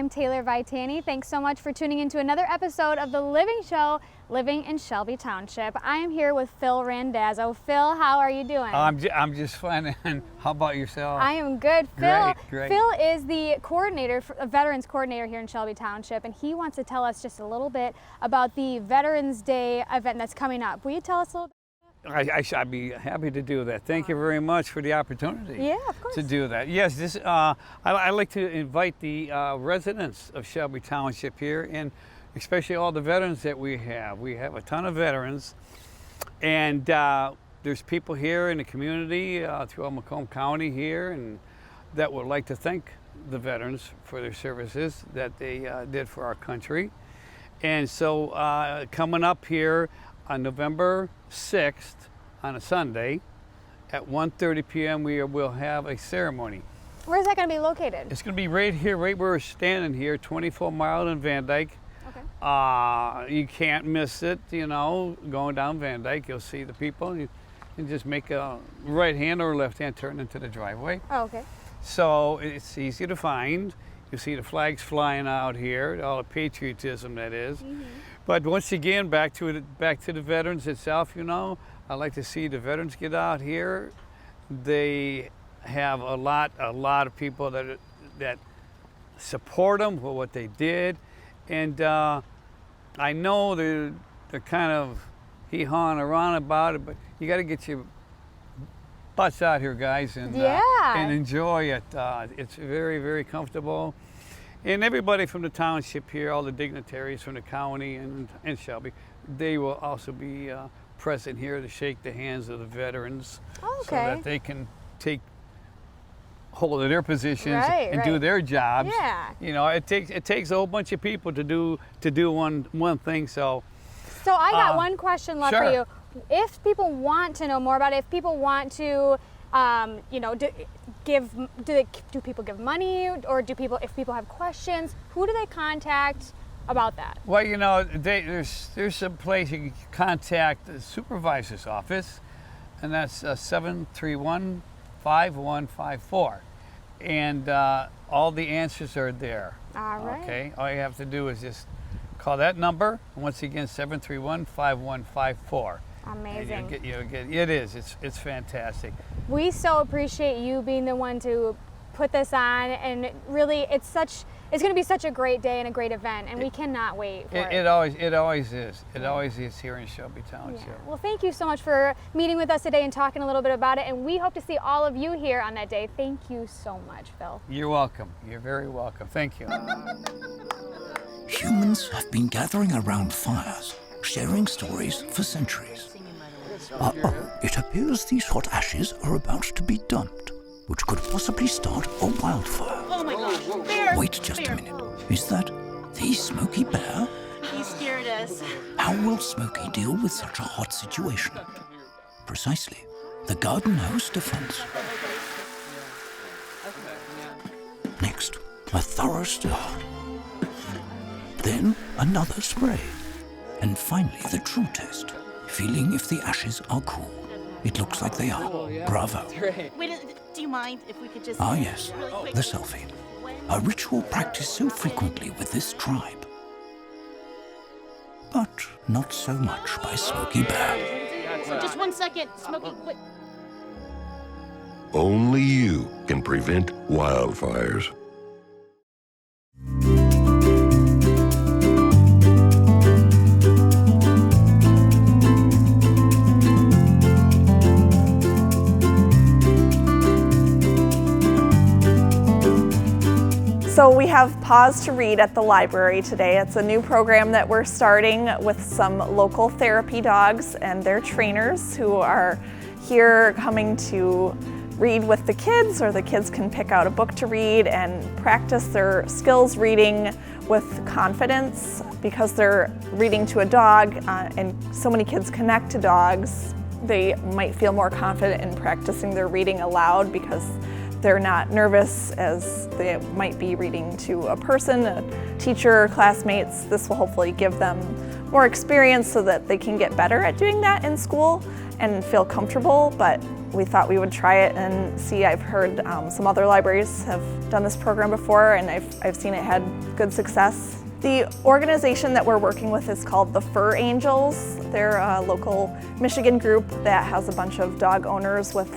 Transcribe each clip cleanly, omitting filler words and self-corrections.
I'm Taylor Vitani. Thanks so much for tuning into another episode of The Living Show, Living in Shelby Township. I am here with Phil Randazzo. Phil, how are you doing? I'm just fine. And how about yourself? I am good. Phil, Great. Phil is the coordinator, Veterans Coordinator here in Shelby Township, and he wants to tell us just a little bit about the Veterans Day event that's coming up. Will you tell us a little bit? I'd be happy to do that. Thank you very much for the opportunity. Yeah, of course. To do that. Yes, this I like to invite the residents of Shelby Township here, and especially all the veterans that we have. We have a ton of veterans, and there's people here in the community throughout Macomb County here, and that would like to thank the veterans for their services that they did for our country. And so coming up here on November 6th, on a Sunday, at 1:30 p.m. we will have a ceremony. Where's that going to be located? It's going to be right here, right where we're standing here, 24 Mile in Van Dyke. Okay. You can't miss it, you know, going down Van Dyke, you'll see the people. You just make a right hand or left hand turn into the driveway. Oh, okay. So it's easy to find. You see the flags flying out here, all the patriotism that is. Mm-hmm. But once again, back to the veterans itself, you know, I like to see the veterans get out here. They have a lot of people that support them for what they did, and I know they're kind of hee-hawing around about it, but you got to get your butts out here, guys, and enjoy it. It's very, very comfortable. And everybody from the township here, all the dignitaries from the county and Shelby, they will also be present here to shake the hands of the veterans, so that they can take hold of their positions and do their jobs. Yeah. You know, it takes a whole bunch of people to do one thing. So I got one question left for you. If people want to know more about it, if people want to, you know, do people give money, or if people have questions, who do they contact about that? Well, you know, there's a place you can contact the supervisor's office, and that's 731-5154, and all the answers are there. All right. Okay. All you have to do is just call that number. Once again, 731-5154. Amazing. It's fantastic. We so appreciate you being the one to put this on, and really it's going to be such a great day and a great event, and we cannot wait for it. It always is. It always is here in Shelby Township. Yeah. Well, thank you so much for meeting with us today and talking a little bit about it, and we hope to see all of you here on that day. Thank you so much, Phil. You're welcome. You're very welcome. Thank you. Humans have been gathering around fires, sharing stories for centuries. It appears these hot ashes are about to be dumped, which could possibly start a wildfire. Oh my gosh, bear! Wait just a minute. Is that the Smokey Bear? He scared us. How will Smokey deal with such a hot situation? Precisely, the garden hose defense. Next, a thorough stir. Then another spray. And finally, the true test. Feeling if the ashes are cool. It looks like they are. Bravo. Wait, do you mind if we could just... Ah yes, the selfie. A ritual practiced so frequently with this tribe. But not so much by Smokey Bear. Just 1 second, Smokey, wait. Only you can prevent wildfires. So we have Pause to Read at the library today. It's a new program that we're starting with some local therapy dogs and their trainers who are here coming to read with the kids, or the kids can pick out a book to read and practice their skills reading with confidence, because they're reading to a dog and so many kids connect to dogs. They might feel more confident in practicing their reading aloud because they're not nervous as they might be reading to a person, a teacher, classmates. This will hopefully give them more experience so that they can get better at doing that in school and feel comfortable. But we thought we would try it and see. I've heard some other libraries have done this program before, and I've seen it had good success. The organization that we're working with is called the Fur Angels. They're a local Michigan group that has a bunch of dog owners with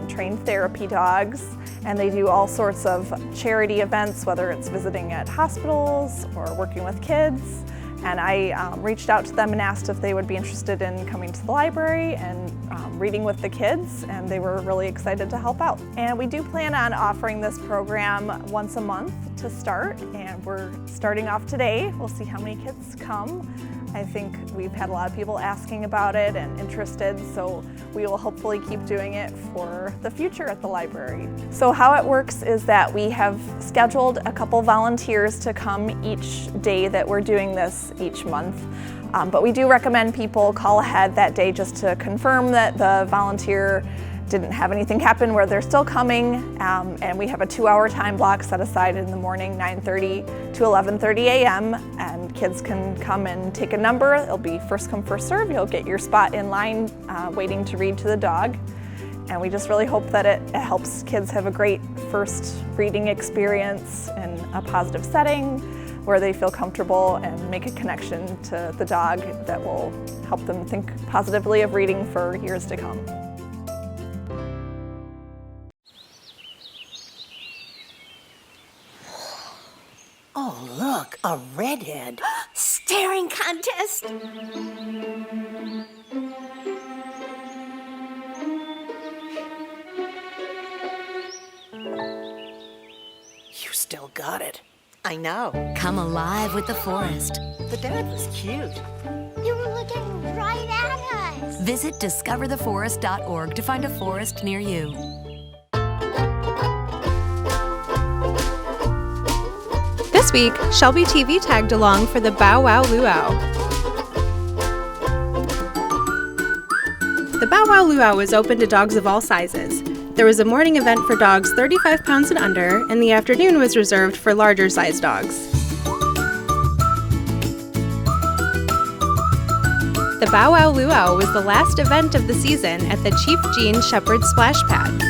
trained therapy dogs, and they do all sorts of charity events, whether it's visiting at hospitals or working with kids. And I reached out to them and asked if they would be interested in coming to the library and reading with the kids, and they were really excited to help out. And we do plan on offering this program once a month to start, and we're starting off today. We'll see how many kids come. I think we've had a lot of people asking about it and interested, so we will hopefully keep doing it for the future at the library. So how it works is that we have scheduled a couple volunteers to come each day that we're doing this each month. But we do recommend people call ahead that day just to confirm that the volunteer didn't have anything happen where they're still coming, and we have a 2-hour time block set aside in the morning, 9:30 to 11:30 a.m. and kids can come and take a number. It'll be first come, first serve. You'll get your spot in line waiting to read to the dog. And we just really hope that it helps kids have a great first reading experience in a positive setting where they feel comfortable and make a connection to the dog that will help them think positively of reading for years to come. Oh, look, a redhead. Staring contest. You still got it. I know. Come alive with the forest. The dad was cute. You were looking right at us. Visit discovertheforest.org to find a forest near you. This week, Shelby TV tagged along for the Bow Wow Luau. The Bow Wow Luau is open to dogs of all sizes. There was a morning event for dogs 35 pounds and under, and the afternoon was reserved for larger sized dogs. The Bow Wow Luau was the last event of the season at the Chief Jean Shepherd Splash Pad.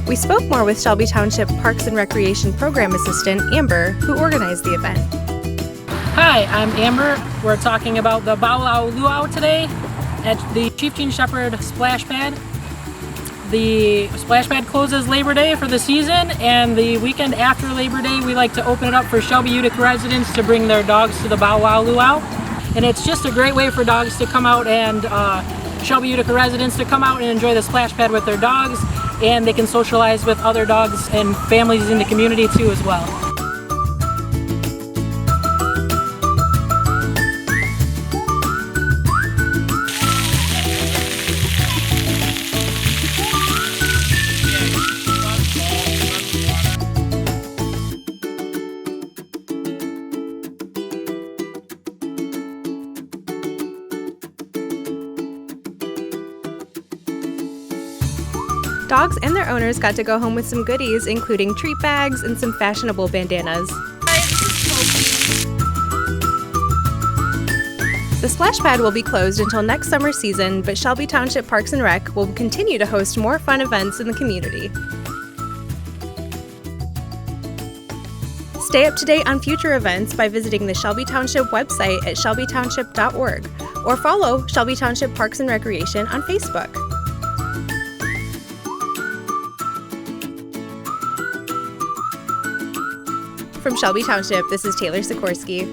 We spoke more with Shelby Township Parks and Recreation Program Assistant Amber, who organized the event. Hi, I'm Amber. We're talking about the Bow Wow Luau today at the Chief Jean Shepherd Splash Pad. The Splash Pad closes Labor Day for the season, and the weekend after Labor Day we like to open it up for Shelby Utica residents to bring their dogs to the Bow Wow Luau. And it's just a great way for dogs to come out and Shelby Utica residents to come out and enjoy the Splash Pad with their dogs, and they can socialize with other dogs and families in the community too as well. Dogs and their owners got to go home with some goodies, including treat bags and some fashionable bandanas. The Splash Pad will be closed until next summer season, but Shelby Township Parks and Rec will continue to host more fun events in the community. Stay up to date on future events by visiting the Shelby Township website at shelbytownship.org or follow Shelby Township Parks and Recreation on Facebook. From Shelby Township, this is Taylor Sikorsky.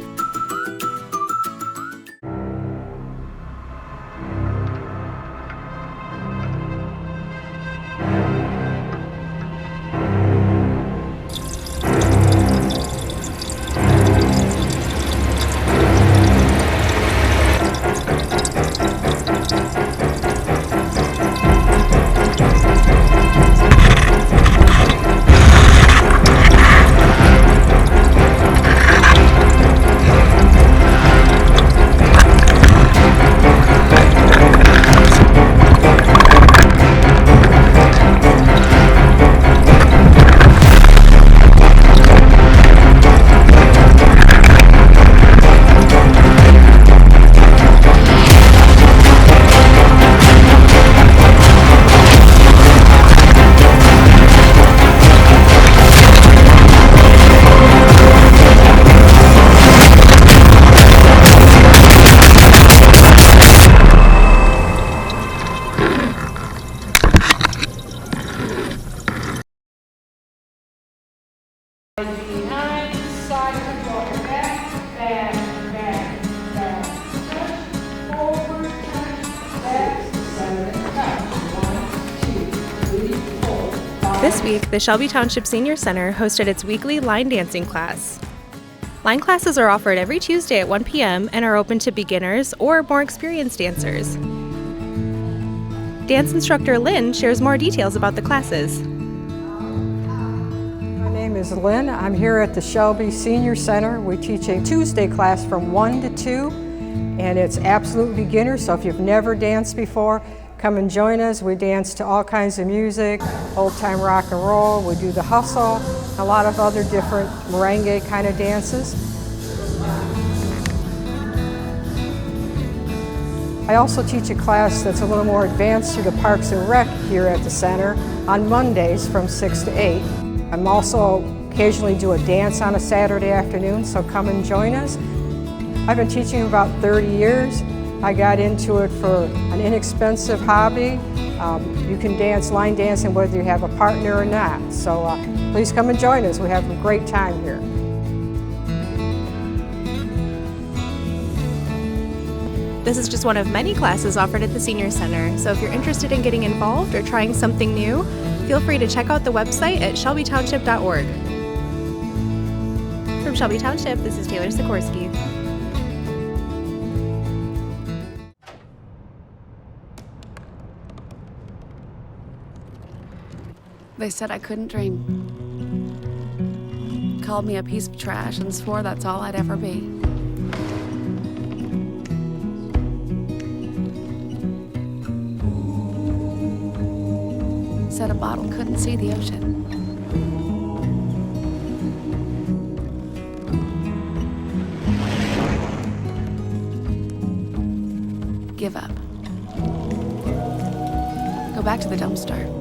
This week, the Shelby Township Senior Center hosted its weekly line dancing class. Line classes are offered every Tuesday at 1 p.m. and are open to beginners or more experienced dancers. Dance instructor Lynn shares more details about the classes. My name is Lynn. I'm here at the Shelby Senior Center. We teach a Tuesday class from 1 to 2, and it's absolute beginner, so if you've never danced before, come and join us. We dance to all kinds of music, old-time rock and roll. We do the hustle, a lot of other different merengue kind of dances. I also teach a class that's a little more advanced through the Parks and Rec here at the center on Mondays from 6 to 8. I'm also occasionally do a dance on a Saturday afternoon, so come and join us. I've been teaching about 30 years. I got into it for an inexpensive hobby. You can dance line dancing whether you have a partner or not. So please come and join us. We have a great time here. This is just one of many classes offered at the Senior Center, so if you're interested in getting involved or trying something new, feel free to check out the website at shelbytownship.org. From Shelby Township, this is Taylor Sikorsky. They said I couldn't dream. Called me a piece of trash and swore that's all I'd ever be. Said a bottle couldn't see the ocean. Give up. Go back to the dumpster.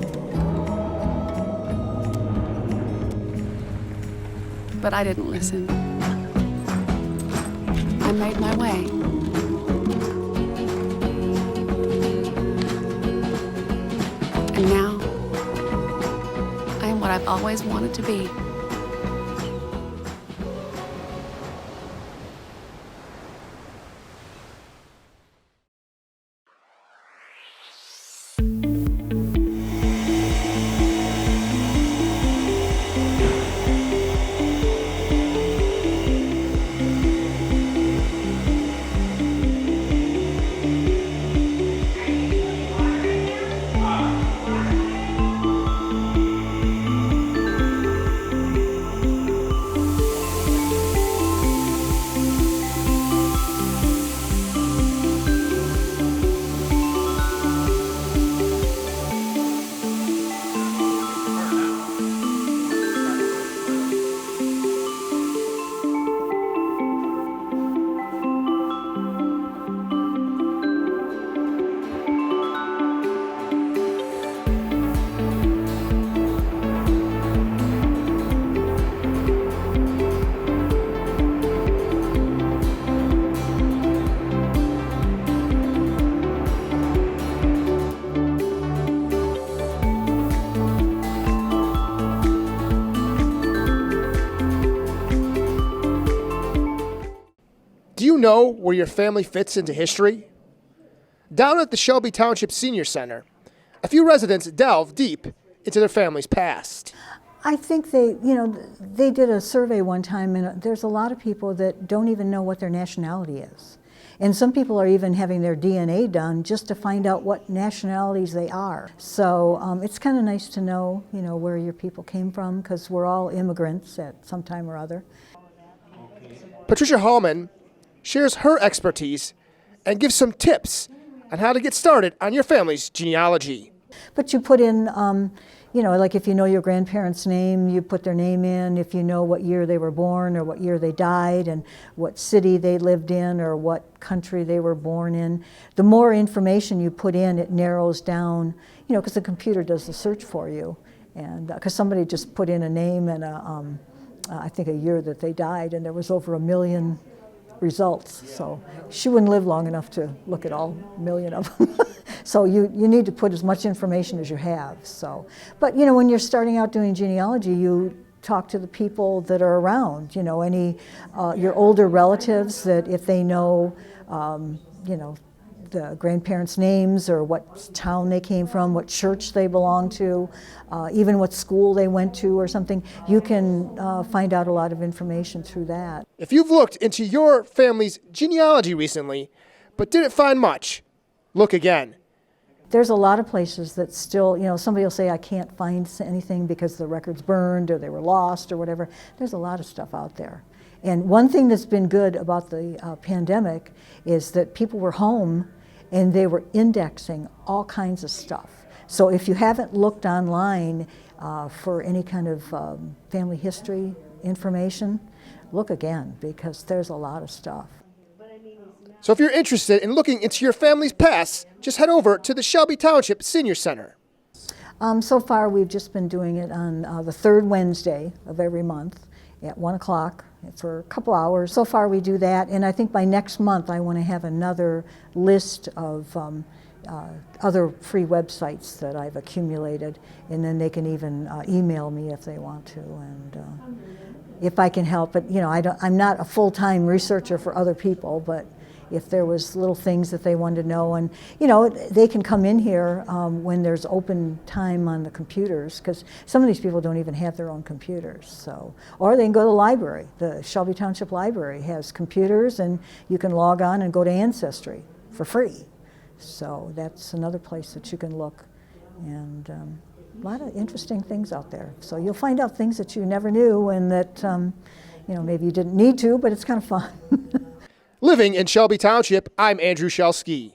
But I didn't listen. I made my way. And now, I am what I've always wanted to be. Do you know where your family fits into history? Down at the Shelby Township Senior Center, a few residents delve deep into their family's past. I think they did a survey one time, and there's a lot of people that don't even know what their nationality is. And some people are even having their DNA done just to find out what nationalities they are. So it's kind of nice to know, where your people came from, because we're all immigrants at some time or other. Patricia Hallman shares her expertise and gives some tips on how to get started on your family's genealogy. But you put in, like if you know your grandparents' name, you put their name in. If you know what year they were born or what year they died and what city they lived in or what country they were born in. The more information you put in, it narrows down, because the computer does the search for you. And because somebody just put in a name and I think a year that they died, and there was over 1 million results. So she wouldn't live long enough to look at all 1 million of them. So you need to put as much information as you have. So, but when you're starting out doing genealogy, you talk to the people that are around. Any your older relatives that if they know, the grandparents' names or what town they came from, what church they belonged to, even what school they went to or something. You can find out a lot of information through that. If you've looked into your family's genealogy recently, but didn't find much, look again. There's a lot of places that still, somebody will say, I can't find anything because the record's burned or they were lost or whatever. There's a lot of stuff out there. And one thing that's been good about the pandemic is that people were home and they were indexing all kinds of stuff. So if you haven't looked online for any kind of family history information, look again, because there's a lot of stuff. So if you're interested in looking into your family's past, just head over to the Shelby Township Senior Center. So far, we've just been doing it on the third Wednesday of every month at 1 o'clock for a couple hours. So far, we do that, and I think by next month, I want to have another list of other free websites that I've accumulated, and then they can even email me if they want to, and if I can help. But I'm not a full-time researcher for other people, but if there was little things that they wanted to know, and they can come in here when there's open time on the computers, because some of these people don't even have their own computers. So, or they can go to the library. The Shelby Township Library has computers, and you can log on and go to Ancestry for free. So that's another place that you can look, and a lot of interesting things out there. So you'll find out things that you never knew, and that maybe you didn't need to, but it's kind of fun. Living in Shelby Township, I'm Andrew Shelsky.